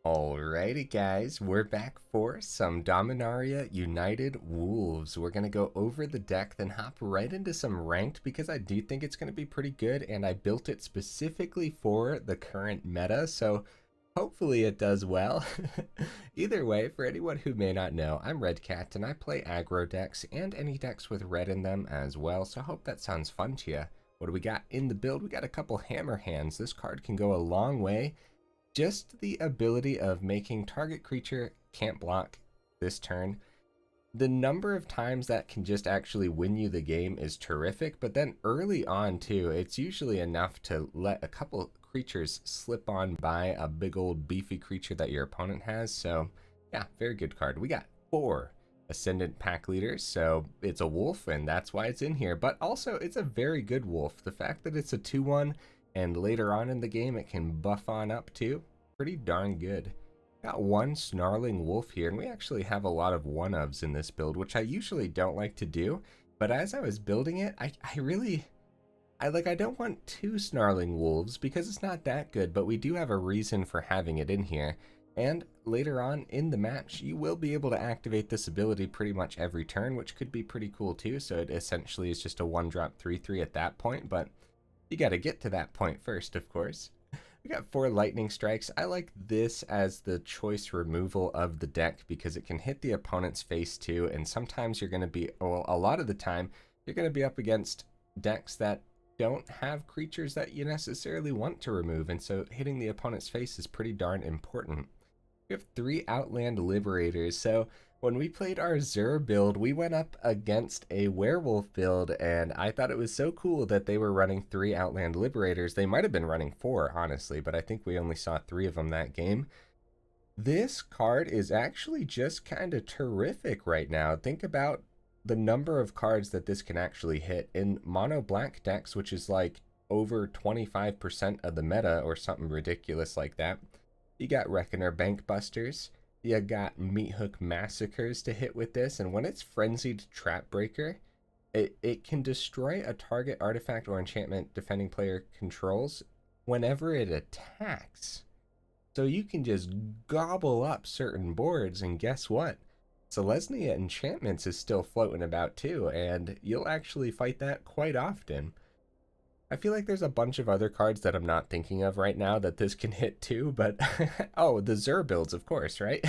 Alrighty guys, we're back for some Dominaria United Wolves. We're going to go over the deck, then hop right into some ranked because I do think it's going to be pretty good, and I built it specifically for the current meta, so hopefully it does well. Either way, for anyone who may not know, I'm Red Cat and I play aggro decks and any decks with red in them as well, so I hope that sounds fun to you. What do we got in the build? We got a couple Hammerhands. This card can go a long way. Just the ability of making target creature can't block this turn. The number of times that can just actually win you the game is terrific, but then early on too, it's usually enough to let a couple creatures slip on by a big old beefy creature that your opponent has. So yeah, very good card. We got 4 Ascendant Packleaders, so it's a wolf and that's why it's in here, but also it's a very good wolf. The fact that it's a 2/1 and later on in the game it can buff on up too, pretty darn good. Got 1 Snarling Wolf here, and we actually have a lot of one-ofs in this build, which I usually don't like to do, but as I was building it, I don't want 2 Snarling Wolves because it's not that good, but we do have a reason for having it in here. And later on in the match, you will be able to activate this ability pretty much every turn, which could be pretty cool too, so it essentially is just a 1-drop 3/3 at that point, but you got to get to that point first, of course. We got 4 lightning strikes. I like this as the choice removal of the deck because it can hit the opponent's face too, and sometimes you're going to be, well, a lot of the time, you're going to be up against decks that don't have creatures that you necessarily want to remove, and so hitting the opponent's face is pretty darn important. We have 3 Outland Liberators, so when we played our Zur build, we went up against a werewolf build, and I thought it was so cool that they were running 3 Outland Liberators. They might have been running 4, honestly, but I think we only saw 3 of them that game. This card is actually just kind of terrific right now. Think about the number of cards that this can actually hit. In mono black decks, which is like over 25% of the meta or something ridiculous like that, you got Reckoner Bankbusters, you got Meat Hook Massacres to hit with this, and when it's Frenzied Trapbreaker, it can destroy a target artifact or enchantment defending player controls whenever it attacks. So you can just gobble up certain boards, and guess what? Selesnya Enchantments is still floating about too, and you'll actually fight that quite often. I feel like there's a bunch of other cards that I'm not thinking of right now that this can hit too, but oh, the Zur builds, of course, right?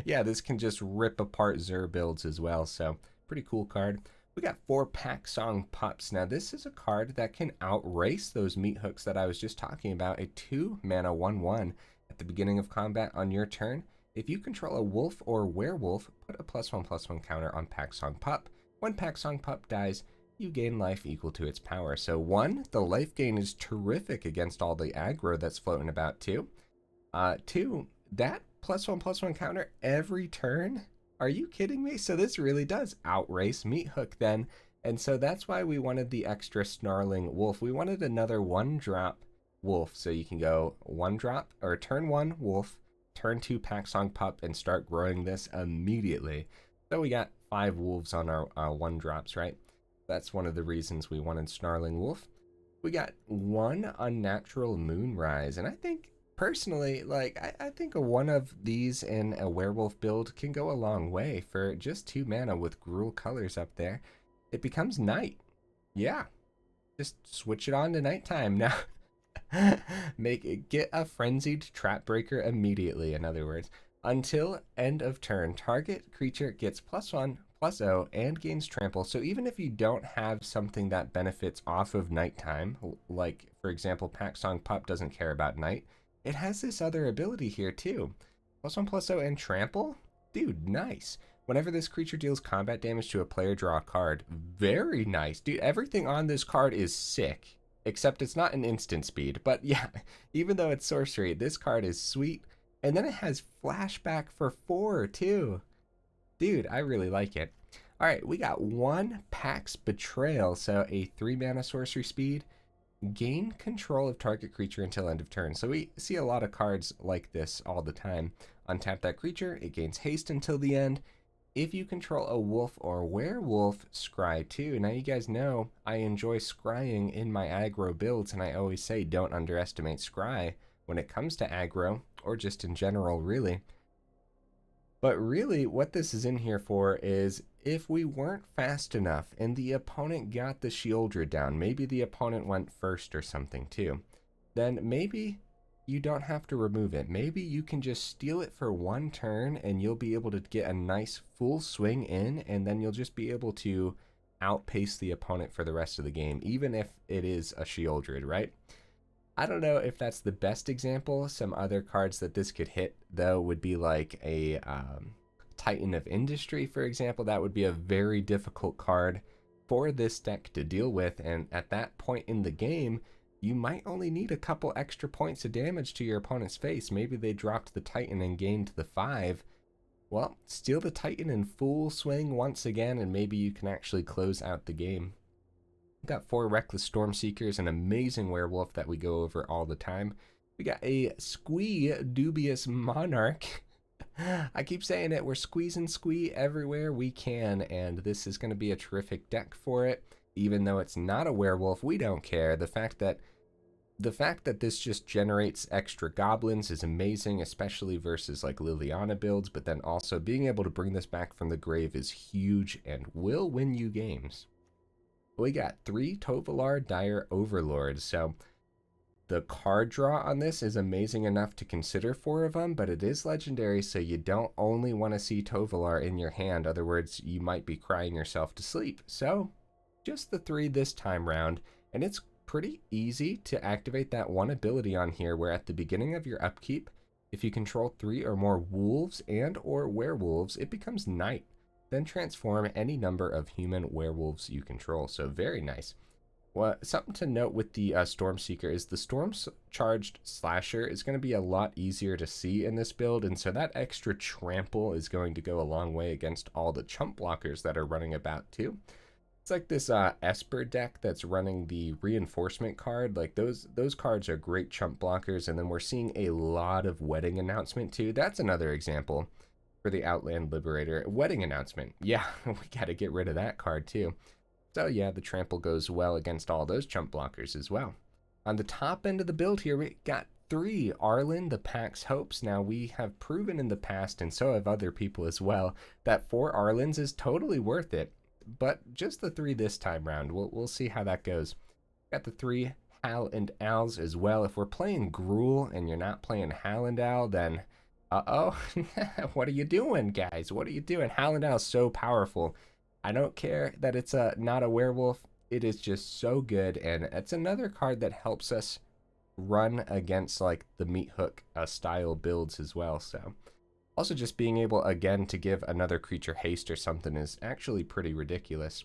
Yeah, this can just rip apart Zur builds as well, so pretty cool card. We got 4 Packsong Pups. Now, this is a card that can outrace those meat hooks that I was just talking about. A 2-mana 1/1 at the beginning of combat on your turn. If you control a wolf or werewolf, put a +1/+1 counter on Packsong Pup. When Packsong Pup dies, you gain life equal to its power. So 1, the life gain is terrific against all the aggro that's floating about too. 2, that +1/+1 counter every turn? Are you kidding me? So this really does outrace Meat Hook then. And so that's why we wanted the extra Snarling Wolf. We wanted another 1-drop wolf. So you can go 1-drop or turn 1 wolf, turn 2 Packsong Pup, and start growing this immediately. So we got 5 wolves on our 1-drops, right? That's one of the reasons we wanted Snarling Wolf. We got 1 Unnatural Moonrise, and I think personally, like, I think a 1 of these in a werewolf build can go a long way. For just 2 mana with Gruul colors up there, it becomes night. Yeah, just switch it on to nighttime now. Get a Frenzied Trapbreaker immediately, in other words. Until end of turn, target creature gets +1/+0 and gains trample. So even if you don't have something that benefits off of nighttime, like for example Packsong Pup doesn't care about night, it has this other ability here too. +1/+0 and trample? Dude, nice. Whenever this creature deals combat damage to a player, draw a card. Very nice. Dude, everything on this card is sick. Except it's not an instant speed. But yeah, even though it's sorcery, this card is sweet. And then it has flashback for 4 too. Dude, I really like it. All right, we got 1 Pax Betrayal, so a 3-mana sorcery speed. Gain control of target creature until end of turn. So we see a lot of cards like this all the time. Untap that creature, it gains haste until the end. If you control a wolf or werewolf, scry too. Now you guys know I enjoy scrying in my aggro builds, and I always say don't underestimate scry when it comes to aggro, or just in general, really. But really, what this is in here for is if we weren't fast enough and the opponent got the Shieldred down, maybe the opponent went first or something too, then maybe you don't have to remove it. Maybe you can just steal it for one turn and you'll be able to get a nice full swing in, and then you'll just be able to outpace the opponent for the rest of the game, even if it is a Shieldred, right? I don't know if that's the best example. Some other cards that this could hit, though, would be like a Titan of Industry, for example. That would be a very difficult card for this deck to deal with, and at that point in the game, you might only need a couple extra points of damage to your opponent's face. Maybe they dropped the Titan and gained the 5. Well, steal the Titan in full swing once again, and maybe you can actually close out the game. We've got 4 Reckless Stormseekers, an amazing werewolf that we go over all the time. We got a Squee Dubious Monarch. I keep saying it, we're squeezing Squee everywhere we can, and this is going to be a terrific deck for it. Even though it's not a werewolf, we don't care. The fact that this just generates extra goblins is amazing, especially versus like Liliana builds, but then also being able to bring this back from the grave is huge and will win you games. We got 3 Tovolar Dire Overlords, so the card draw on this is amazing enough to consider 4 of them, but it is legendary, so you don't only want to see Tovolar in your hand. Other words, you might be crying yourself to sleep. So just the 3 this time round, and it's pretty easy to activate that one ability on here where at the beginning of your upkeep, if you control 3 or more wolves and or werewolves, it becomes night. Then transform any number of human werewolves you control. So very nice. Well, something to note with the Stormseeker is the Storm-charged Slasher is going to be a lot easier to see in this build, and so that extra trample is going to go a long way against all the chump blockers that are running about too. It's like this Esper deck that's running the reinforcement card. Like those cards are great chump blockers, and then we're seeing a lot of Wedding Announcement too. That's another example for the Outland Liberator. Wedding Announcement. Yeah, we got to get rid of that card too. So yeah, the trample goes well against all those chump blockers as well. On the top end of the build here, we got 3 Arlinn, the Pack's Hopes. Now, we have proven in the past, and so have other people as well, that 4 Arlinns is totally worth it. But just the 3 this time round. We'll see how that goes. Got the 3 Hal and Owls as well. If we're playing Gruul and you're not playing Hal and Owl, then uh-oh. What are you doing, guys? What are you doing? Hal and Owl is so powerful. I don't care that it's not a werewolf. It is just so good, and it's another card that helps us run against like the meat hook style builds as well. So also just being able again to give another creature haste or something is actually pretty ridiculous.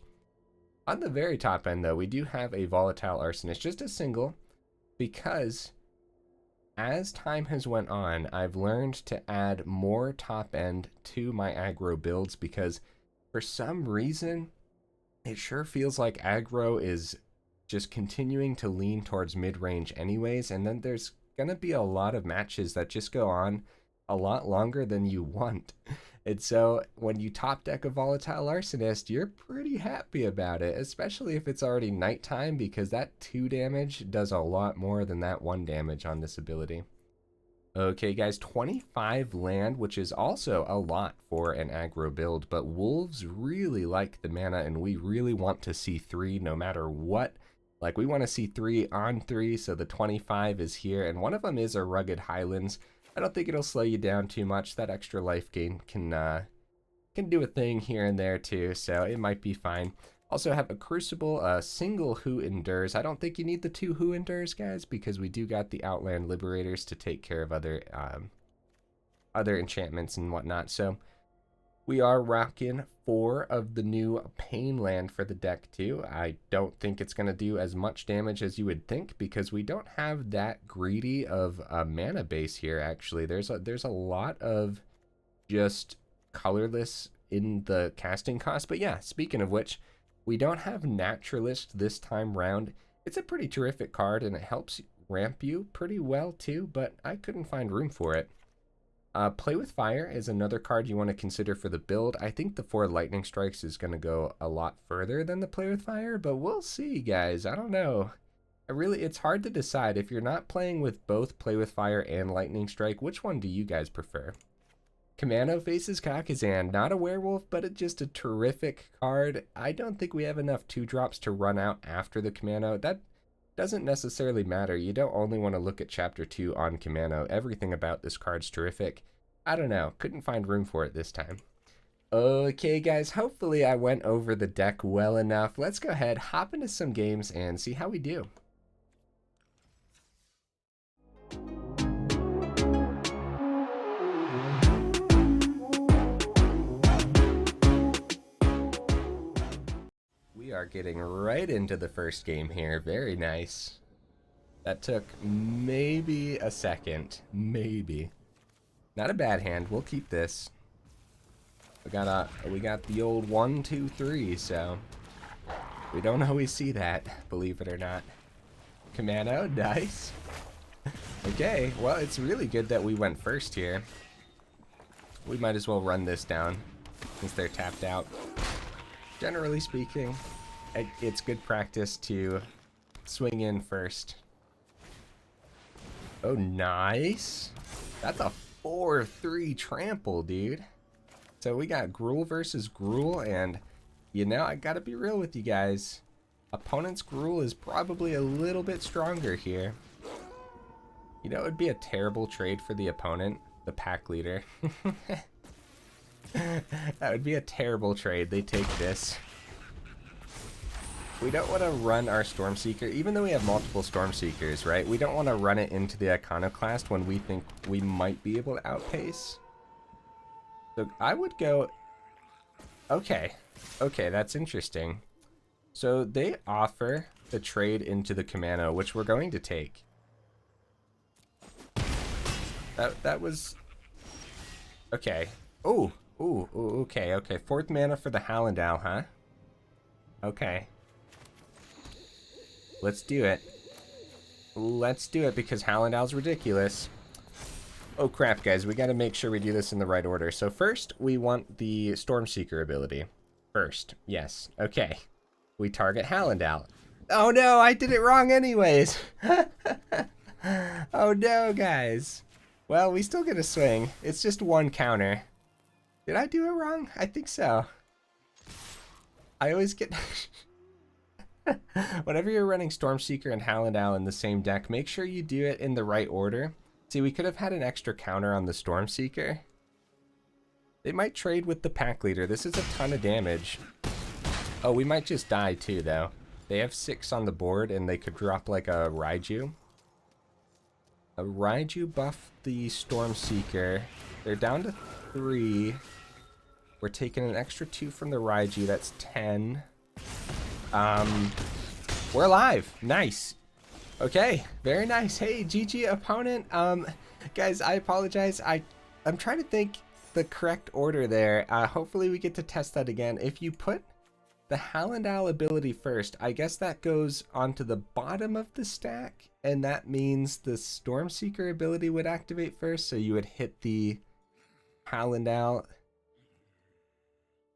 On the very top end though, we do have a Volatile Arsonist, just a single, because as time has went on, I've learned to add more top end to my aggro builds, because for some reason it sure feels like aggro is just continuing to lean towards mid-range anyways, and then there's gonna be a lot of matches that just go on a lot longer than you want. And so when you top deck a Volatile Arsonist, you're pretty happy about it, especially if it's already nighttime, because that 2 damage does a lot more than that 1 damage on this ability. Okay guys, 25 land, which is also a lot for an aggro build, but wolves really like the mana, and we really want to see 3 no matter what. Like, we want to see 3 on 3, so the 25 is here, and one of them is a Rugged Highlands. I don't think it'll slow you down too much. That extra life gain can do a thing here and there too, so it might be fine. Also have a Crucible, a single Who Endures. I don't think you need the 2 Who Endures, guys, because we do got the Outland Liberators to take care of other enchantments and whatnot. So we are rocking 4 of the new Pain land for the deck too. I don't think it's going to do as much damage as you would think, because we don't have that greedy of a mana base here. Actually, there's a lot of just colorless in the casting cost. But yeah, speaking of which, we don't have Naturalist this time round. It's a pretty terrific card, and it helps ramp you pretty well too, but I couldn't find room for it. Play with Fire is another card you want to consider for the build. I think the 4 Lightning Strikes is going to go a lot further than the Play with Fire, but we'll see, guys. I don't know. It's hard to decide. If you're not playing with both Play with Fire and Lightning Strike, which one do you guys prefer? Commando faces Sokenzan, not a werewolf, but just a terrific card. I don't think we have enough 2-drops to run out after the Commando. That doesn't necessarily matter. You don't only want to look at Chapter 2 on Commando. Everything about this card's terrific. I don't know. Couldn't find room for it this time. Okay, guys. Hopefully I went over the deck well enough. Let's go ahead, hop into some games, and see how we do. We are getting right into the first game here. Very nice. That took maybe a second. Maybe. Not a bad hand. We'll keep this. We got the old 1, 2, 3, so we don't always see that, believe it or not. Commando, nice. Okay, well, it's really good that we went first here. We might as well run this down since they're tapped out. Generally speaking, it's good practice to swing in first. Oh, nice. That's a 4-3 trample, dude. So we got Gruul versus Gruul, and you know, I gotta be real with you guys. Opponent's Gruul is probably a little bit stronger here. You know, it would be a terrible trade for the opponent, the pack leader. That would be a terrible trade. They take this. We don't want to run our Stormseeker, even though we have multiple Stormseekers, right? We don't want to run it into the Iconoclast when we think we might be able to outpace. So I would go... Okay, that's interesting. So they offer the trade into the Commando, which we're going to take. That was... Okay. Ooh, okay. 4th mana for the Hallandal, huh? Okay. Let's do it. Let's do it because Hallandal's ridiculous. Oh crap, guys. We gotta make sure we do this in the right order. So first, we want the Stormseeker ability. First. Yes. Okay. We target Hallandal. Oh no, I did it wrong anyways. Oh no, guys. Well, we still get a swing. It's just 1 counter. Did I do it wrong? I think so. I always get... Whenever you're running Stormseeker and Hallandal in the same deck, make sure you do it in the right order. See, we could have had an extra counter on the Stormseeker. They might trade with the pack leader. This is a ton of damage. Oh, we might just die too, though. They have 6 on the board, and they could drop like a Raiju. A Raiju buff the Stormseeker. They're down to 3. We're taking an extra 2 from the Raiju. That's 10. We're alive. Nice. Okay, very nice. Hey, GG opponent. Guys, I apologize. I'm trying to think the correct order there. Hopefully we get to test that again. If you put the Hallandal ability first, I guess that goes onto the bottom of the stack, and that means the Stormseeker ability would activate first, so you would hit the Hallandal.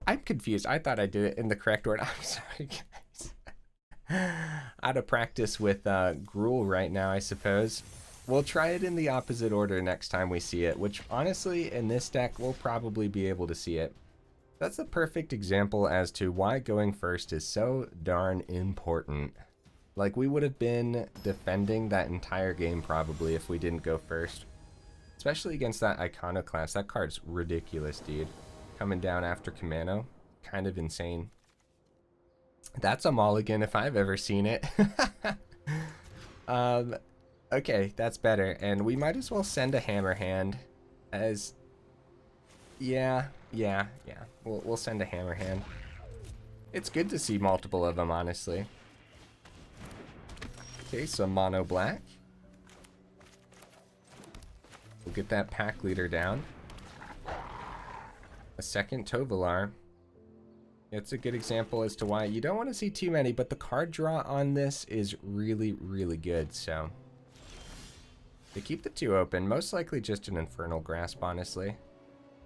I'm confused. I thought I did it in the correct order. I'm sorry, guys. Out of practice with Gruul right now, I suppose. We'll try it in the opposite order next time we see it, which honestly, in this deck, we'll probably be able to see it. That's a perfect example as to why going first is so darn important. Like, we would have been defending that entire game probably if we didn't go first. Especially against that Iconoclast. That card's ridiculous, dude. Coming down after Commando. Kind of insane. That's a mulligan if I've ever seen it. Okay, that's better. And we might as well send a Hammerhand as... Yeah. We'll send a Hammerhand. It's good to see multiple of them, honestly. Okay, so mono black. We'll get that pack leader down. A second Tovolar. It's a good example as to why you don't want to see too many, but the card draw on this is really, really good, so. They keep the 2 open, most likely just an Infernal Grasp, honestly.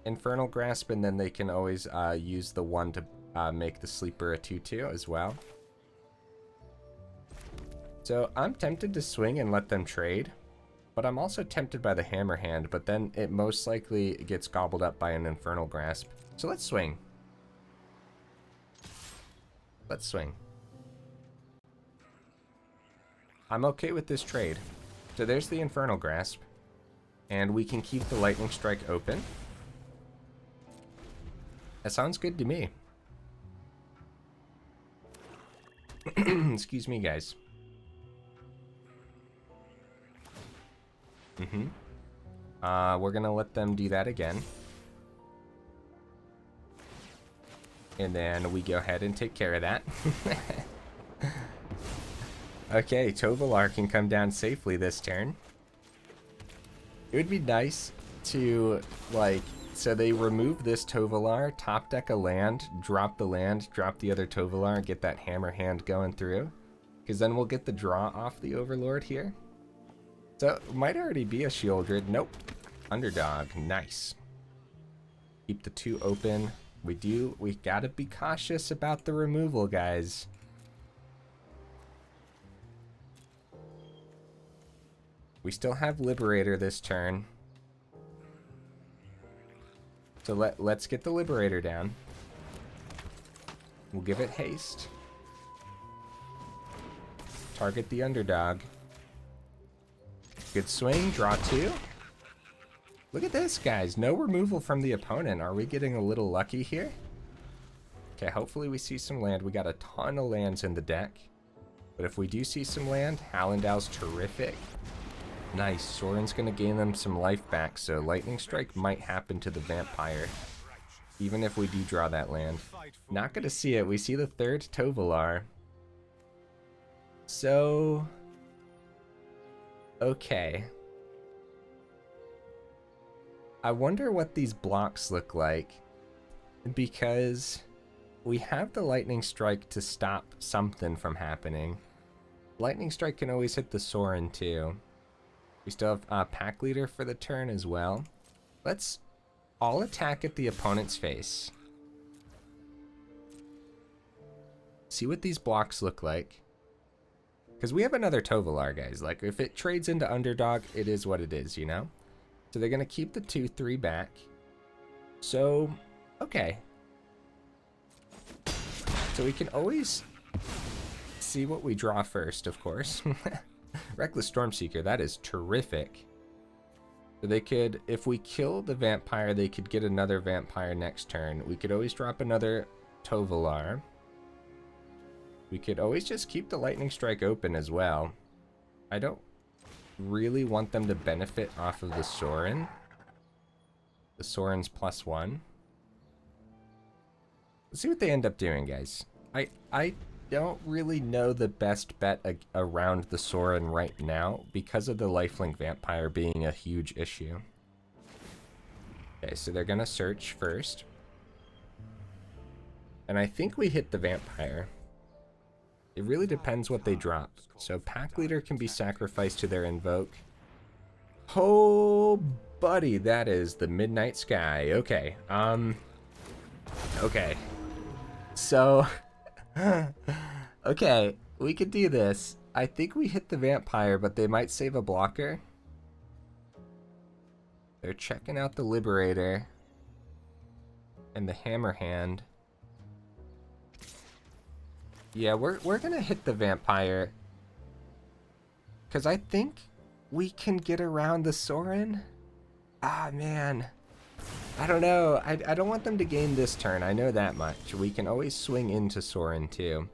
Infernal Grasp, and then they can always use the 1 to make the sleeper a 2-2 as well. So I'm tempted to swing and let them trade, but I'm also tempted by the Hammerhand, but then it most likely gets gobbled up by an Infernal Grasp. So let's swing. Let's swing. I'm okay with this trade. So there's the Infernal Grasp, and we can keep the Lightning Strike open. That sounds good to me. Excuse me, guys. We're gonna let them do that again. And then we go ahead and take care of that. Okay, Tovolar can come down safely this turn. It would be nice to, like, so they remove this Tovolar, top deck a land, drop the other Tovolar, and get that Hammerhand going through. Because then we'll get the draw off the Overlord here. So, it might already be a Shieldred. Nope. Underdog. Nice. Keep the 2 open. We gotta be cautious about the removal, guys. We still have Liberator this turn. So let's get the Liberator down. We'll give it haste. Target the underdog. Good swing, draw 2. Look at this, guys. No removal from the opponent. Are we getting a little lucky here? Okay, hopefully we see some land. We got a ton of lands in the deck. But if we do see some land, Hallandow's terrific. Nice. Soren's going to gain them some life back, so Lightning Strike might happen to the Vampire, even if we do draw that land. Not going to see it. We see the 3rd Tovolar. So, okay. I wonder what these blocks look like, because we have the Lightning Strike to stop something from happening. Lightning Strike can always hit the Soren too. We still have Packleader for the turn as well. Let's all attack at the opponent's face. See what these blocks look like. Because we have another Tovolar, guys. Like, if it trades into underdog, it is what it is, you know? So they're going to keep the 2/3 back. So, okay. So we can always see what we draw first, of course. Reckless Stormseeker, that is terrific. So they could, if we kill the Vampire, they could get another Vampire next turn. We could always drop another Tovolar. We could always just keep the Lightning Strike open as well. I don't really want them to benefit off of the Soren. The Soren's +1. Let's see what they end up doing, guys. I don't really know the best bet around the Soren right now because of the lifelink Vampire being a huge issue. Okay, so they're gonna search first. And I think we hit the Vampire. It really depends what they drop. So Packleader can be sacrificed to their Invoke. Oh, buddy, that is the Midnight Sky. Okay, okay. So, okay, we could do this. I think we hit the Vampire, but they might save a blocker. They're checking out the Liberator and the Hammerhand. Yeah, we're gonna hit the Vampire, because I think we can get around the Soren. Ah, man. I don't know. I don't want them to gain this turn. I know that much. We can always swing into Soren, too.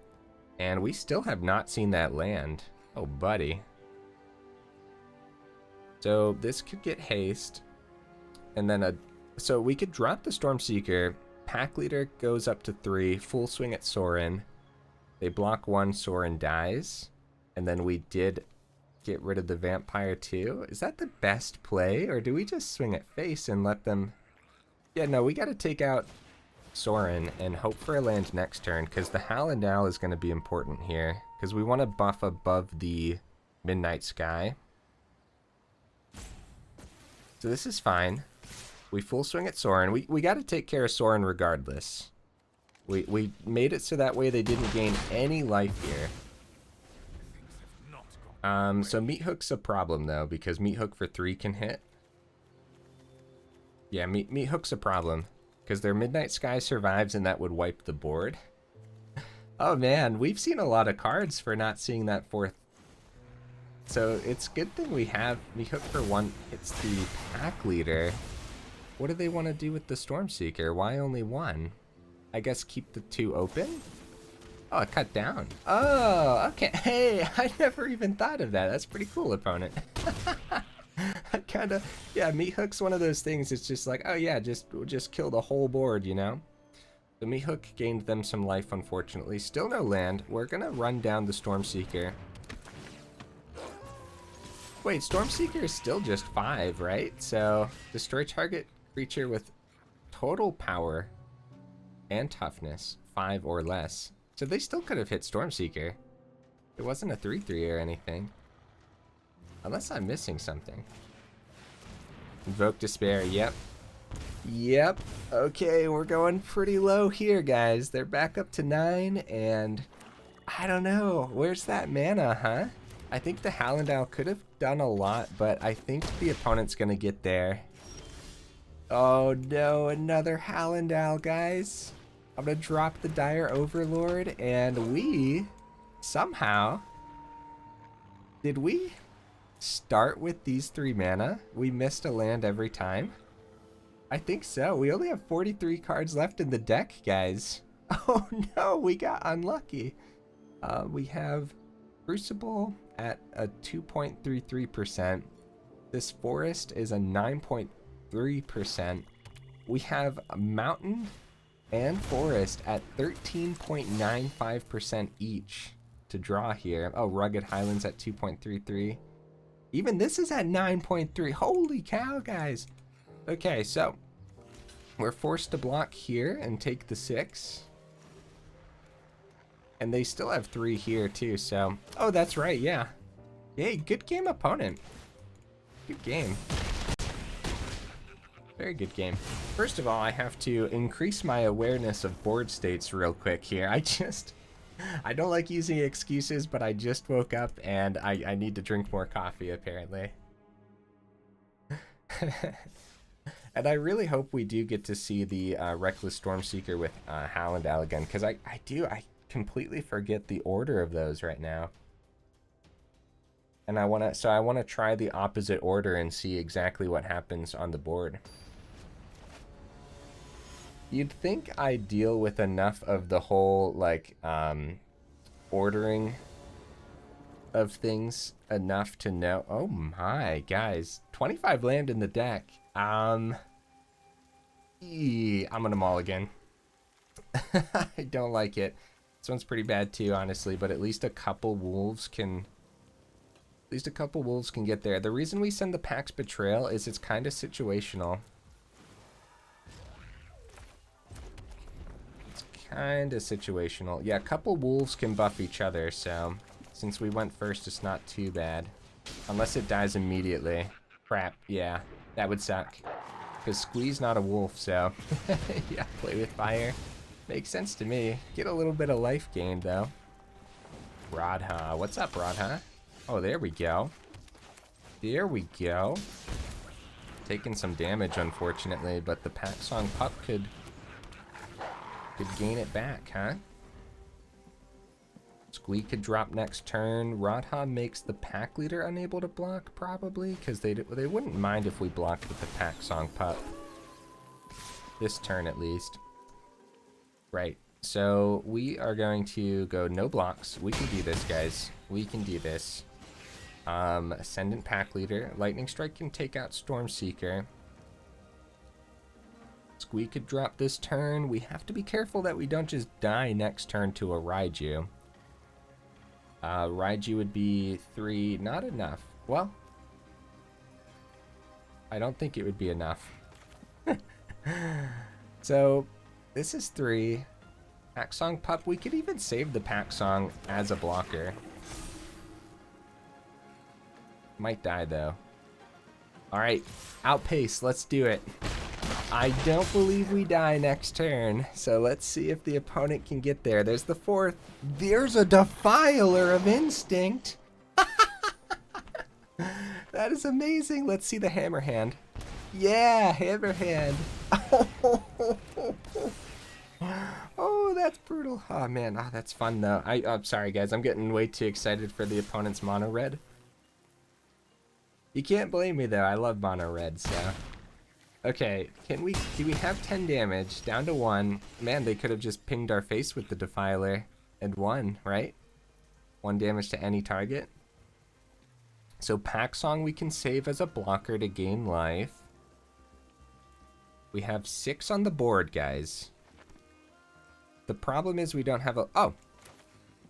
And we still have not seen that land. Oh, buddy. So this could get haste. And then so we could drop the Stormseeker. Packleader goes up to 3. Full swing at Soren. They block 1, Soren dies. And then we did get rid of the Vampire too. Is that the best play? Or do we just swing at face and let them... Yeah, no, we got to take out Soren and hope for a land next turn, because the Halana is going to be important here, because we want to buff above the Midnight Sky. So this is fine. We full swing at Soren. We got to take care of Soren regardless. We made it so that way they didn't gain any life here. So Meat Hook's a problem though, because Meat Hook for 3 can hit. Yeah, Meat Hook's a problem, because their Midnight Sky survives and that would wipe the board. Oh man, we've seen a lot of cards for not seeing that 4th. So it's a good thing we have Meat Hook for 1. It's the Packleader. What do they want to do with the Stormseeker? Why only 1? I guess keep the 2 open? Oh, it cut down. Oh, okay. Hey, I never even thought of that. That's pretty cool, opponent. I kind of, yeah, Meat Hook's one of those things. It's just like, oh yeah, just kill the whole board, you know? The Meat Hook gained them some life, unfortunately. Still no land. We're gonna run down the Stormseeker. Wait, Stormseeker is still just 5, right? So, destroy target creature with total power and toughness, 5 or less. So they still could have hit Stormseeker. It wasn't a 3/3 or anything. Unless I'm missing something. Invoke Despair, yep. Yep. Okay, we're going pretty low here, guys. They're back up to 9, and I don't know. Where's that mana, huh? I think the Hallandale could have done a lot, but I think the opponent's gonna get there. Oh no, another Hallandale, guys. I'm gonna drop the Dire Overlord, and we somehow, did we start with these 3 mana? We missed a land every time. I think so. We only have 43 cards left in the deck, guys. Oh no, we got unlucky. We have Crucible at a 2.33%. This Forest is a 9.3%. We have a Mountain and Forest at 13.95% each to draw here. Oh, Rugged Highlands at 2.33. Even this is at 9.3. Holy cow, guys. Okay, so we're forced to block here and take the 6. And they still have 3 here too, so. Oh, that's right, yeah. Yay, good game, opponent. Good game. Very good game. First of all, I have to increase my awareness of board states real quick here. I don't like using excuses, but I just woke up and I need to drink more coffee, apparently. And I really hope we do get to see the Reckless Stormseeker with Hallandale again, because I completely forget the order of those right now. And I want to try the opposite order and see exactly what happens on the board. You'd think I deal with enough of the whole, like, ordering of things enough to know. Oh my, guys. 25 land in the deck. I'm gonna mulligan. I don't like it. This one's pretty bad too, honestly, but at least a couple wolves can get there. The reason we send the Pax Betrayal is it's kind of situational. Kind of situational. Yeah, a couple wolves can buff each other, so since we went first, it's not too bad. Unless it dies immediately. Crap, yeah, that would suck. Because Squee's not a wolf, so yeah, play with fire. Makes sense to me. Get a little bit of life gained, though. Radha. What's up, Radha? Oh, there we go. There we go. Taking some damage, unfortunately, but the Packsong Pup could gain it back, huh? Squee could drop next turn. Radha makes the Packleader unable to block, probably, because they wouldn't mind if we blocked with the Packsong Pup. This turn, at least. Right, so we are going to go no blocks. We can do this, guys. We can do this. Ascendant Packleader. Lightning Strike can take out Stormseeker. Squee could drop this turn. We have to be careful that we don't just die next turn to a Raiju. Raiju would be 3, not enough. Well, I don't think it would be enough. So, this is 3. Packsong Pup, we could even save the Packsong as a blocker. Might die though. Alright, Outpace, let's do it. I don't believe we die next turn, so let's see if the opponent can get there. There's the 4th. There's a Defiler of Instinct. That is amazing. Let's see the Hammerhand. Yeah, Hammerhand. Oh, that's brutal. Oh, man. Oh, that's fun, though. I'm sorry, guys. I'm getting way too excited for the opponent's mono red. You can't blame me, though. I love mono red, so... Okay, do we have 10 damage? Down to 1. Man, they could have just pinged our face with the Defiler and won, right? 1 damage to any target. So Packsong we can save as a blocker to gain life. We have 6 on the board, guys. The problem is we don't have a... Oh!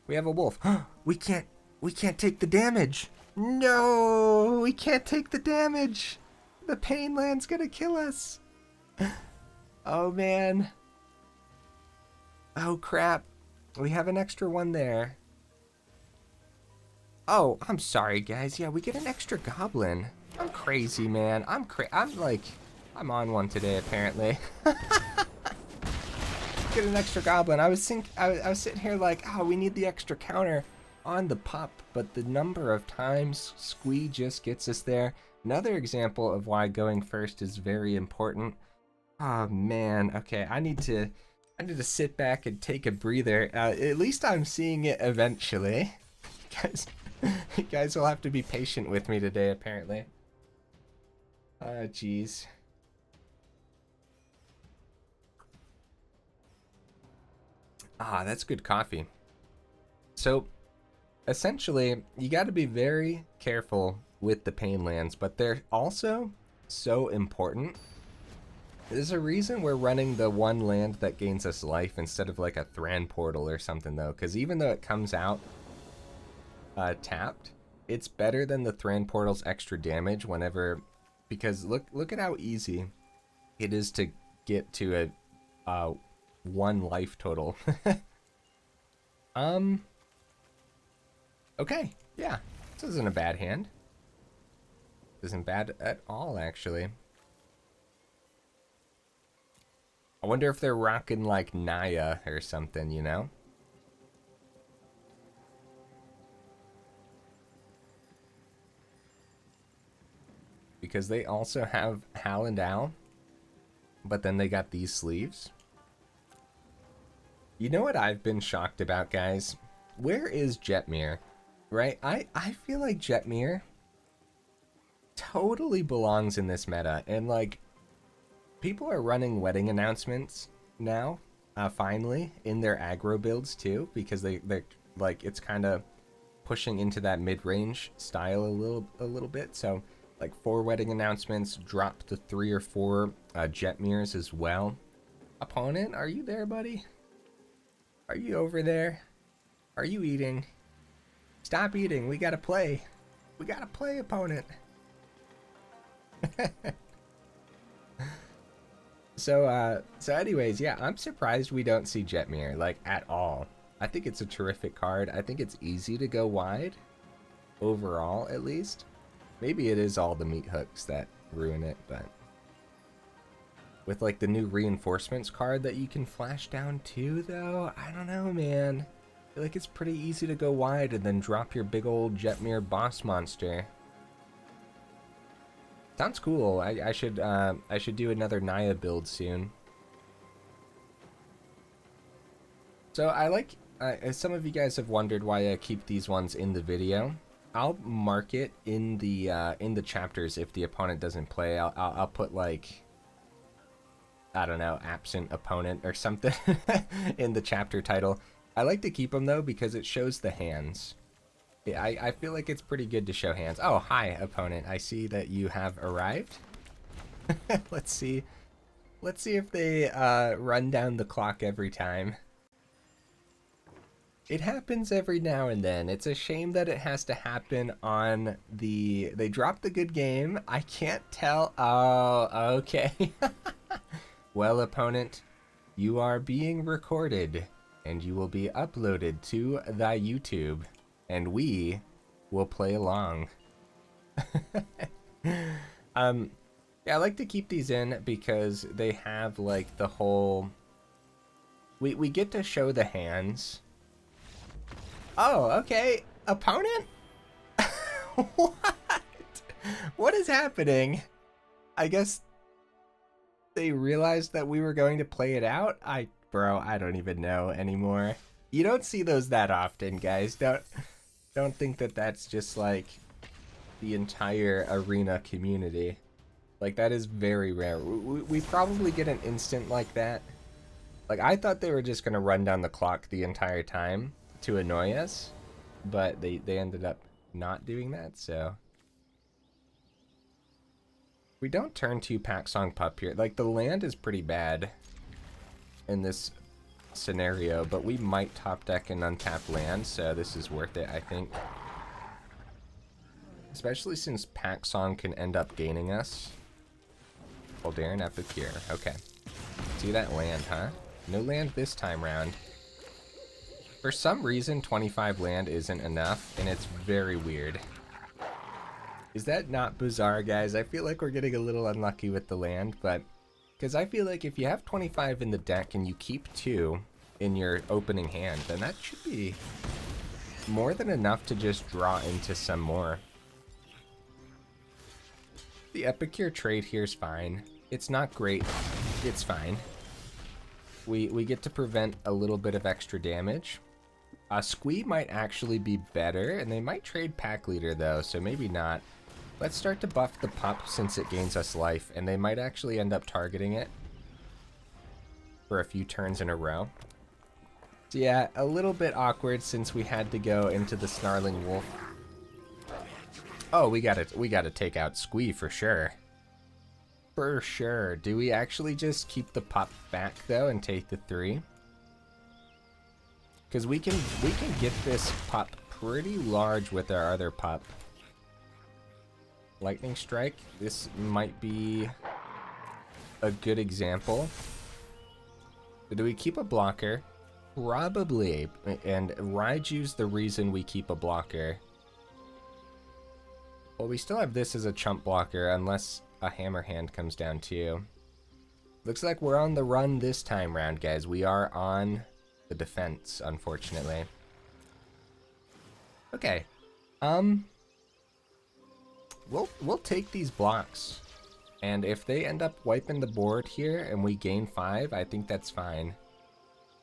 We have a wolf. We can't take the damage! No! We can't take the damage! The Pain Land's gonna kill us! Oh, man. Oh, crap. We have an extra one there. Oh, I'm sorry, guys. Yeah, we get an extra goblin. I'm crazy, man. I'm on one today, apparently. Get an extra goblin. I was sitting here like, oh, we need the extra counter on the pup, but the number of times Squee just gets us there. Another example of why going first is very important. Oh man, okay, I need to sit back and take a breather. At least I'm seeing it eventually. You guys will have to be patient with me today, apparently. Jeez. Ah, that's good coffee. So, essentially, you got to be very careful with the Pain Lands, but they're also so important. There's a reason we're running the one land that gains us life instead of like a Thran Portal or something, though, because even though it comes out tapped, it's better than the Thran Portal's extra damage whenever, because look at how easy it is to get to a 1 life total. Okay, yeah, this isn't a bad hand. This isn't bad at all, actually. I wonder if they're rocking like Naya or something, you know? Because they also have Hal and Al, but then they got these sleeves. You know what I've been shocked about, guys? Where is Jetmir? Right? I feel like Jetmir totally belongs in this meta, and like people are running wedding announcements now, finally, in their aggro builds too, because they're like, it's kind of pushing into that mid-range style a little bit. So like 4 wedding announcements, drop to 3 or 4 Jetmirs as well. Opponent, are you there, buddy? Are you over there? Are you eating? Stop eating. We gotta play. We gotta play, opponent. So anyways, yeah, I'm surprised we don't see Jetmir, like, at all. I think it's a terrific card. I think it's easy to go wide, overall, at least. Maybe it is all the meat hooks that ruin it, but... with, like, the new reinforcements card that you can flash down too, though, I don't know, man. I feel like it's pretty easy to go wide and then drop your big old Jetmir boss monster. Sounds cool. I should do another Naya build soon. So I like, some of you guys have wondered why I keep these ones in the video. I'll mark it in the chapters if the opponent doesn't play. I'll put like, I don't know, absent opponent or something in the chapter title. I like to keep them though because it shows the hands. Yeah, I feel like it's pretty good to show hands. Oh, hi, opponent. I see that you have arrived. Let's see if they run down the clock every time. It happens every now and then. It's a shame that it has to happen on the... They dropped the good game. I can't tell. Oh, okay. Well, opponent, you are being recorded, and you will be uploaded to thy YouTube. And we will play along. Yeah, I like to keep these in because they have like the whole... We get to show the hands. Oh, okay. Opponent? What? What is happening? I guess they realized that we were going to play it out. Bro, I don't even know anymore. You don't see those that often, guys. Don't think that that's just like the entire arena community. Like, that is very rare. We probably get an instant like that. Like, I thought they were just gonna run down the clock the entire time to annoy us, but they ended up not doing that, so. We don't turn to Packsong Pup here. Like, the land is pretty bad in this scenario, but we might top deck an untapped land, so this is worth it, I think. Especially since Packsong can end up gaining us. Darren Epicure. Okay. See that land, huh? No land this time round. For some reason, 25 land isn't enough, and it's very weird. Is that not bizarre, guys? I feel like we're getting a little unlucky with the land, but... Because I feel like if you have 25 in the deck and you keep 2 in your opening hand, then that should be more than enough to just draw into some more. The Epicure trade here is fine. It's not great. It's fine. We get to prevent a little bit of extra damage. Squee might actually be better, and they might trade Packleader though, so maybe not. Let's start to buff the pup since it gains us life, and they might actually end up targeting it for a few turns in a row. So yeah, a little bit awkward since we had to go into the Snarling Wolf. Oh, we gotta take out Squee for sure. For sure. Do we actually just keep the pup back though and take the 3? Because we can get this pup pretty large with our other pup. Lightning Strike. This might be a good example. Do we keep a blocker? Probably. And Raiju's the reason we keep a blocker. Well, we still have this as a chump blocker unless a Hammerhand comes down too. Looks like we're on the run this time round, guys. We are on the defense, unfortunately. Okay. We'll take these blocks. And if they end up wiping the board here and we gain 5, I think that's fine.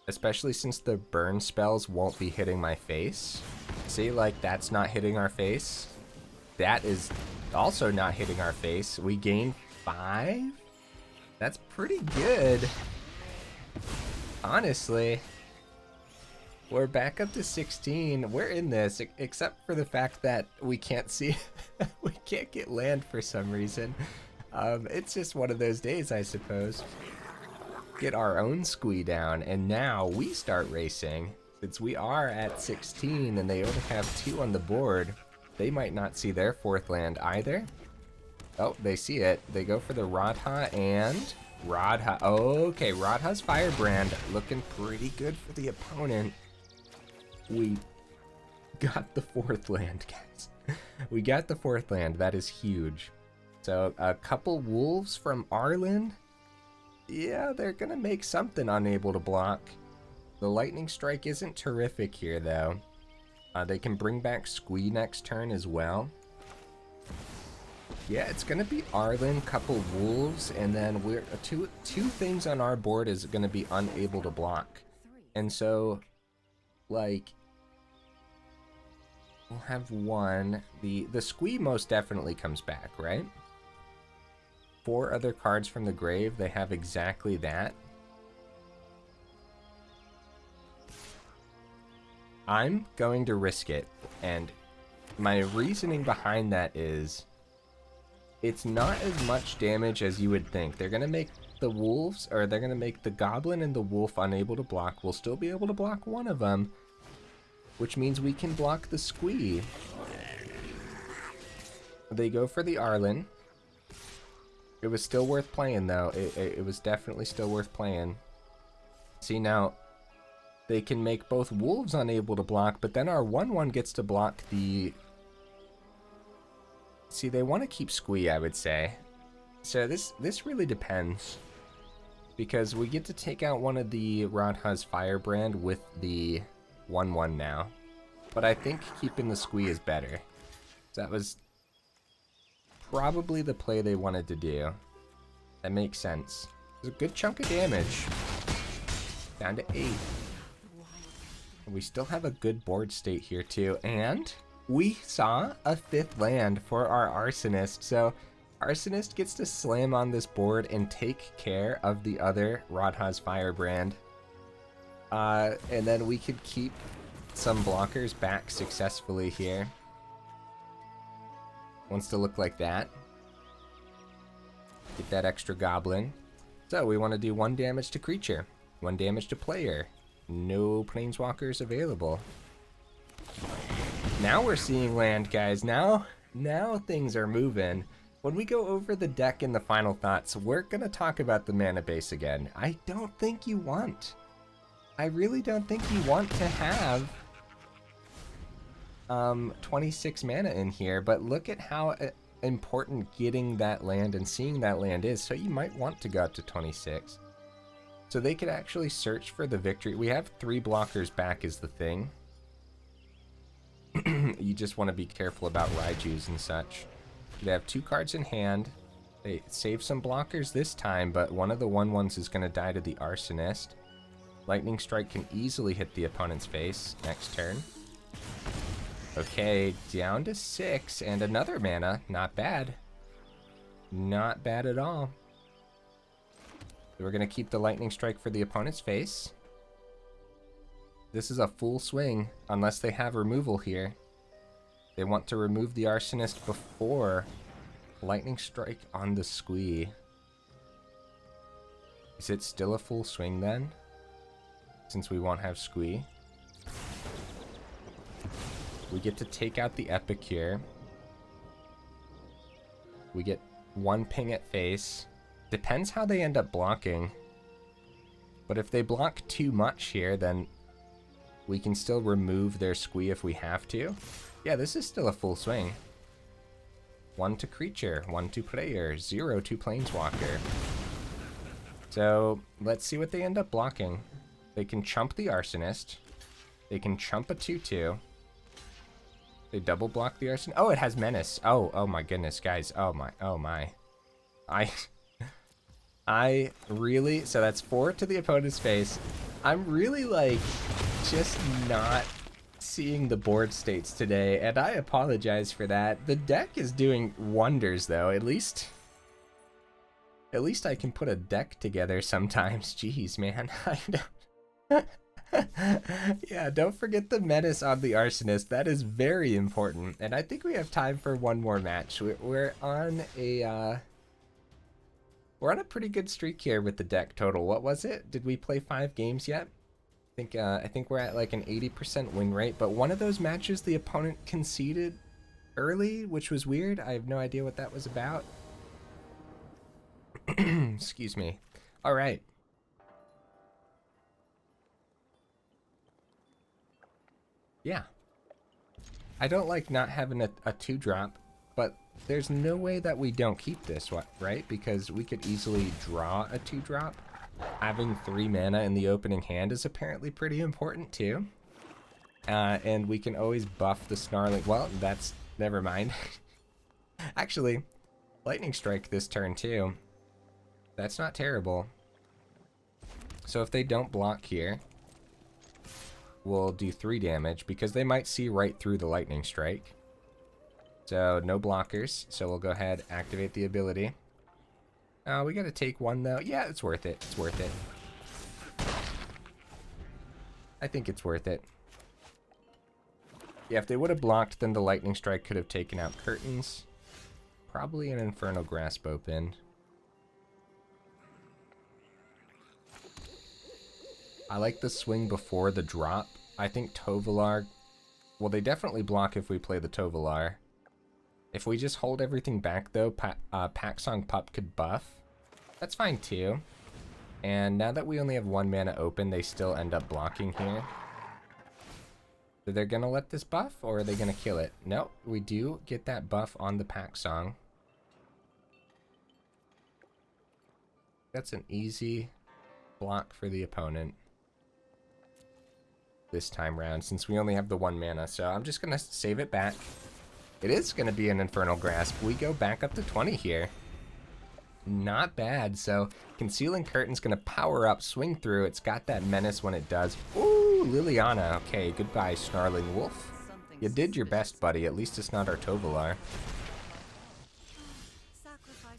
Especially since the burn spells won't be hitting my face. See, like, that's not hitting our face. That is also not hitting our face. We gain 5? That's pretty good. Honestly. We're back up to 16. We're in this, except for the fact that we can't see. We can't get land for some reason. It's just one of those days, I suppose. Get our own Squee down, and now we start racing. Since we are at 16 and they only have 2 on the board, they might not see their 4th land either. Oh, they see it. They go for the Radha and Radha. Okay, Radha's Firebrand looking pretty good for the opponent. We got the 4th land, guys. We got the 4th land. That is huge. So a couple wolves from Arlinn. Yeah, they're gonna make something unable to block. The Lightning Strike isn't terrific here, though. They can bring back Squee next turn as well. Yeah, it's gonna be Arlinn, couple wolves, and then we're two things on our board is gonna be unable to block. And so, like, we'll have 1. The Squee most definitely comes back, right? 4 other cards from the grave, they have exactly that. I'm going to risk it, and my reasoning behind that is it's not as much damage as you would think. They're going to make the wolves, or they're going to make the goblin and the wolf unable to block. We'll still be able to block one of them, which means we can block the Squee. They go for the Arlinn. It was still worth playing, though. It was definitely still worth playing. See, now they can make both wolves unable to block, but then our 1/1 gets to block the... See, they want to keep Squee, I would say. So this really depends. Because we get to take out one of the Radha's Firebrand with the 1/1 now. But I think keeping the Squee is better. So that was probably the play they wanted to do. That makes sense. There's a good chunk of damage. Down to 8. We still have a good board state here too, and we saw a 5th land for our Arsonist. So Arsonist gets to slam on this board and take care of the other Radha's Firebrand. And then we could keep some blockers back successfully here. Wants to look like that. Get that extra goblin. So we want to do 1 damage to creature, 1 damage to player. No planeswalkers available. Now we're seeing land, guys. Now things are moving. When we go over the deck in the final thoughts, we're going to talk about the mana base again. I don't think you want. I really don't think you want to have 26 mana in here, but look at how important getting that land and seeing that land is, so you might want to go up to 26. So they could actually search for the victory. We have 3 blockers back is the thing. You just want to be careful about Raijus and such. They have 2 cards in hand. They save some blockers this time, but one of the 1/1s is going to die to the Arsonist. Lightning Strike can easily hit the opponent's face next turn. Okay, down to 6 and another mana. Not bad. Not bad at all. So we're going to keep the Lightning Strike for the opponent's face. This is a full swing, unless they have removal here. They want to remove the Arsonist before Lightning Strike on the Squee. Is it still a full swing then? Since we won't have Squee. We get to take out the Epic here. We get 1 ping at face. Depends how they end up blocking. But if they block too much here, then we can still remove their Squee if we have to. Yeah, this is still a full swing. 1 to creature, 1 to player, 0 to planeswalker. So let's see what they end up blocking. They can chump the Arsonist. They can chump a 2/2. They double block the Arsonist. Oh, it has Menace. Oh my goodness, guys. Oh my. I really, so that's 4 to the opponent's face. I'm really like just not seeing the board states today, and I apologize for that. The deck is doing wonders though. At least I can put a deck together sometimes. Jeez, man. I don't. Yeah, don't forget the Menace on the Arsonist. That is very important. And I think we have time for one more match. We're on a pretty good streak here with the deck total. What was it? Did we play 5 games yet? I think we're at like an 80% win rate, but one of those matches the opponent conceded early, which was weird. I have no idea what that was about. Excuse me. All right. Yeah. I don't like not having a 2-drop, but there's no way that we don't keep this, right? Because we could easily draw a 2-drop. Having 3 mana in the opening hand is apparently pretty important too. And we can always buff the Snarling. Well, that's, never mind. Actually, Lightning Strike this turn too. That's not terrible. So if they don't block here, we'll do 3 damage because they might see right through the Lightning Strike. So no blockers, so we'll go ahead, activate the ability. We gotta take 1 though. Yeah, it's worth it. It's worth it. I think it's worth it. Yeah, if they would have blocked, then the Lightning Strike could have taken out Curtains. Probably an Infernal Grasp open. I like the swing before the drop. I think Tovolar... Well, they definitely block if we play the Tovolar. If we just hold everything back, though, Packsong Pup could buff. That's fine, too. And now that we only have 1 mana open, they still end up blocking here. So they're going to let this buff, or are they going to kill it? Nope, we do get that buff on the Packsong. That's an easy block for the opponent this time round, since we only have the 1 mana. So I'm just going to save it back. It is going to be an Infernal Grasp. We go back up to 20 here. Not bad. So Concealing Curtain's going to power up, swing through. It's got that menace when it does. Ooh, Liliana. Okay, goodbye, Snarling Wolf. You did your best, buddy. At least it's not our Tovolar.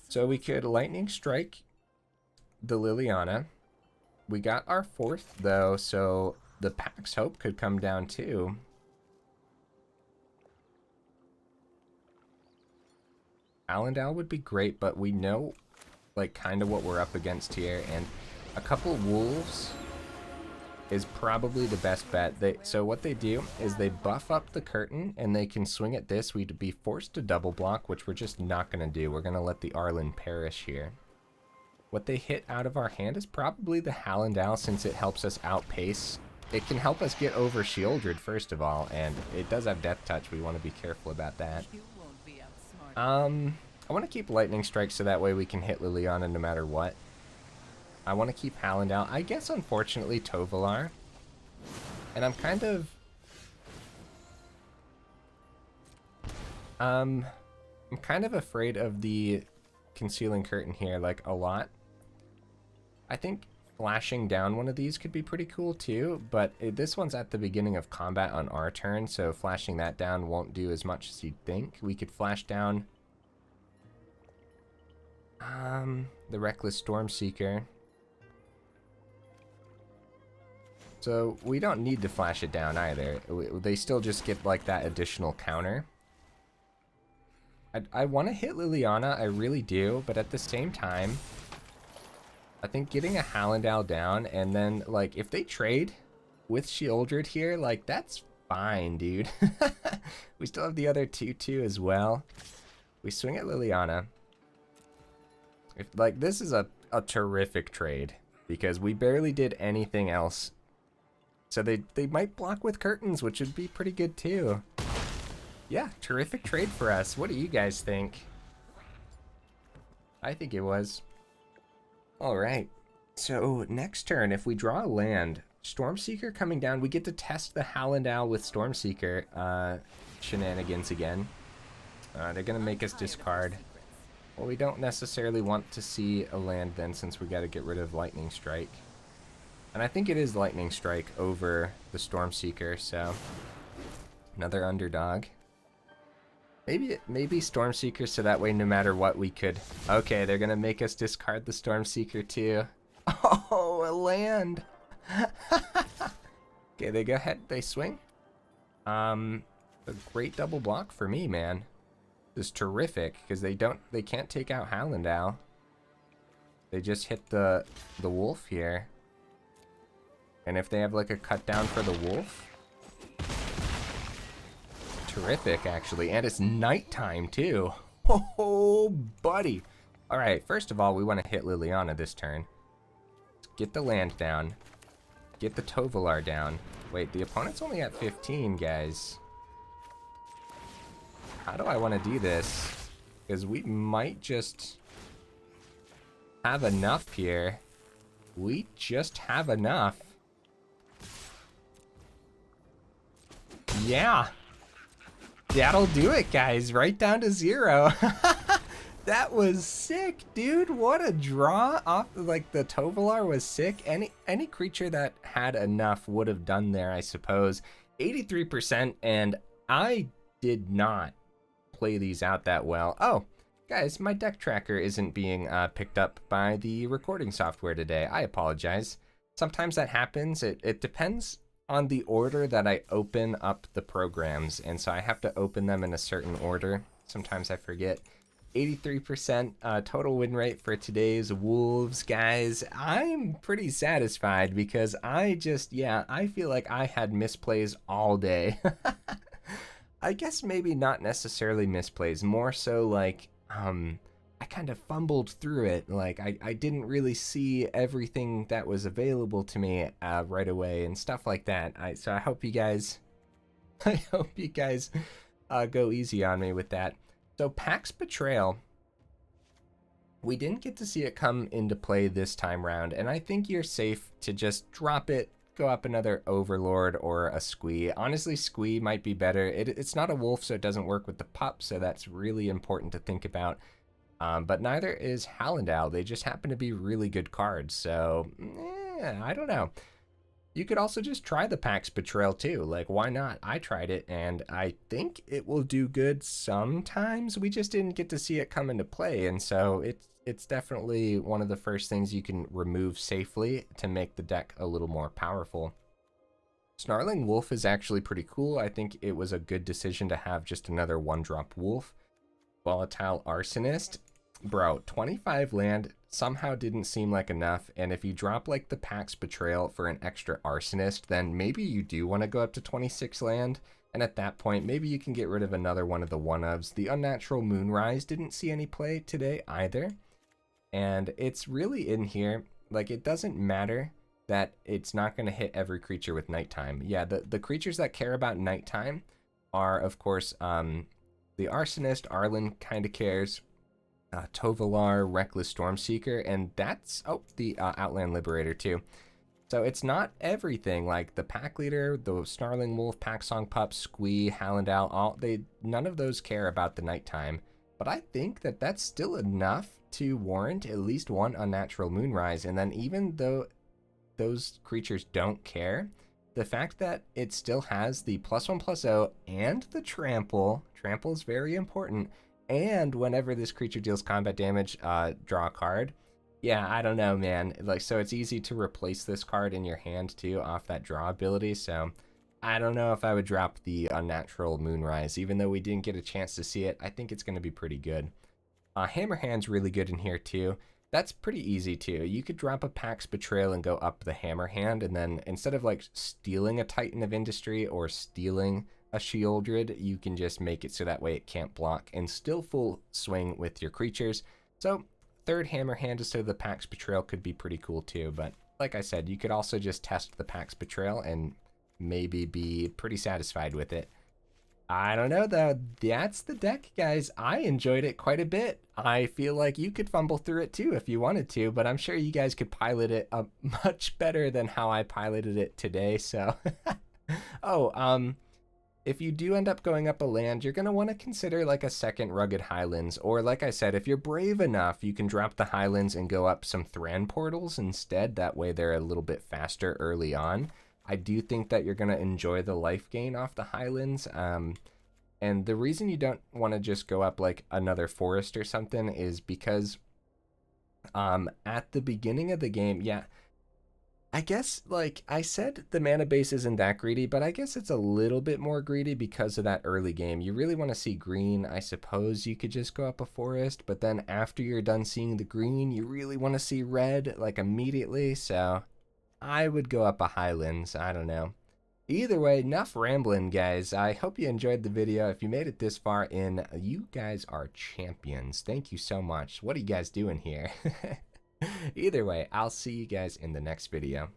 So we could Lightning Strike the Liliana. We got our 4th, though, so the Pack's Hope could come down, too. Allendale would be great, but we know, like, kind of what we're up against here, and a couple Wolves is probably the best bet. So what they do is they buff up the curtain, and they can swing at this. We'd be forced to double block, which we're just not going to do. We're going to let the Arlinn perish here. What they hit out of our hand is probably the Hallandale, since it helps us outpace. It can help us get over Shieldred, first of all, and it does have Death Touch. We want to be careful about that. I want to keep Lightning Strike so that way we can hit Liliana no matter what. I want to keep Hallandale. I guess, unfortunately, Tovolar. And I'm kind of... I'm kind of afraid of the Concealing Curtain here, like, a lot. I think flashing down one of these could be pretty cool, too. But this one's at the beginning of combat on our turn, so flashing that down won't do as much as you'd think. We could flash down... the Reckless Stormseeker. So we don't need to flash it down either. They still just get like that additional counter. I want to hit Liliana, I really do, but at the same time, I think getting a Hallandale down and then like if they trade with Shieldred here, like that's fine, dude. We still have the other 2/2 as well. We swing at Liliana. If, like, this is a terrific trade because we barely did anything else. So they might block with curtains, which would be pretty good too. Yeah, terrific trade for us. What do you guys think? I think it was. All right. So next turn, if we draw a land, Stormseeker coming down, we get to test the Hallandale with Stormseeker shenanigans again. They're going to make us discard. Well, we don't necessarily want to see a land then, since we got to get rid of Lightning Strike. And I think it is Lightning Strike over the Stormseeker, so another underdog. Maybe Stormseeker, so that way no matter what we could... Okay, they're going to make us discard the Stormseeker too. Oh, a land! Okay, they go ahead, they swing. A great double block for me, man. Is terrific because they can't take out Hallandale. They just hit the wolf here. And if they have like a cut down for the wolf, terrific actually. And it's nighttime too. Oh, buddy. All right, first of all, we want to hit Liliana this turn. Get the land down. Get the Tovolar down. Wait, the opponent's only at 15, guys. How do I want to do this? Because we might just have enough here. We just have enough. Yeah. That'll do it, guys. Right down to 0. That was sick, dude. What a draw off. Like, the Tovolar was sick. Any creature that had enough would have done there, I suppose. 83%, and I did not play these out that well. Oh, guys, my deck tracker isn't being picked up by the recording software today. I apologize. Sometimes that happens. It depends on the order that I open up the programs, and so I have to open them in a certain order. Sometimes I forget. 83% total win rate for today's Wolves, guys. I'm pretty satisfied because I feel like I had misplays all day. I guess maybe not necessarily misplays, more so like I kind of fumbled through it. Like I didn't really see everything that was available to me right away and stuff like that. So I hope you guys go easy on me with that. So Pax Betrayal, we didn't get to see it come into play this time round, and I think you're safe to just drop it go up another Overlord or a Squee. Honestly, Squee might be better. It's not a wolf, so it doesn't work with the pup, so that's really important to think about. But neither is Hallandale. They just happen to be really good cards, so I don't know. You could also just try the Pax Betrayal too. Like, why not? I tried it, and I think it will do good sometimes. We just didn't get to see it come into play, and so it's definitely one of the first things you can remove safely to make the deck a little more powerful. Snarling Wolf is actually pretty cool. I think it was a good decision to have just another 1-drop wolf. Volatile Arsonist. Bro, 25 land somehow didn't seem like enough, and if you drop like the Pax Betrayal for an extra Arsonist, then maybe you do want to go up to 26 land, and at that point maybe you can get rid of another one of the one-ofs. The Unnatural Moonrise didn't see any play today either, and it's really in here. Like, it doesn't matter that it's not going to hit every creature with nighttime. Yeah, the creatures that care about nighttime are, of course, the Arsonist. Arlinn kind of cares. Tovolar, Reckless Stormseeker, and that's, the Outland Liberator too. So it's not everything. Like the Packleader, the Snarling Wolf, Packsong Pup, Squee, Hallandale, none of those care about the nighttime. But I think that that's still enough to warrant at least one Unnatural Moonrise. And then even though those creatures don't care, the fact that it still has the +1/+0 and the trample is very important. And whenever this creature deals combat damage, draw a card. Yeah, I don't know, man. Like, so it's easy to replace this card in your hand too off that draw ability. So I don't know if I would drop the Unnatural Moonrise. Even though we didn't get a chance to see it, I think it's going to be pretty good. Hammerhand's really good in here too. That's pretty easy too. You could drop a Pax Betrayal and go up the Hammerhand, and then instead of like stealing a Titan of Industry or stealing a Sheoldred, you can just make it so that way it can't block and still full swing with your creatures. So third Hammerhand instead of the Pax Betrayal could be pretty cool too, but like I said, you could also just test the Pax Betrayal and maybe be pretty satisfied with it. I don't know though. That's the deck, guys. I enjoyed it quite a bit. I feel like you could fumble through it too if you wanted to, but I'm sure you guys could pilot it much better than how I piloted it today. So if you do end up going up a land, you're going to want to consider like a second Rugged Highlands, or like I said, if you're brave enough, you can drop the Highlands and go up some Thran portals instead. That way they're a little bit faster early on. I do think that you're going to enjoy the life gain off the Highlands. And the reason you don't want to just go up like another forest or something is because at the beginning of the game, yeah, I guess, like I said, the mana base isn't that greedy, but I guess it's a little bit more greedy because of that early game. You really want to see green. I suppose you could just go up a forest, but then after you're done seeing the green, you really want to see red, like immediately. So I would go up a Highlands. I don't know. Either way, enough rambling, guys. I hope you enjoyed the video. If you made it this far in, you guys are champions. Thank you so much. What are you guys doing here? Either way, I'll see you guys in the next video.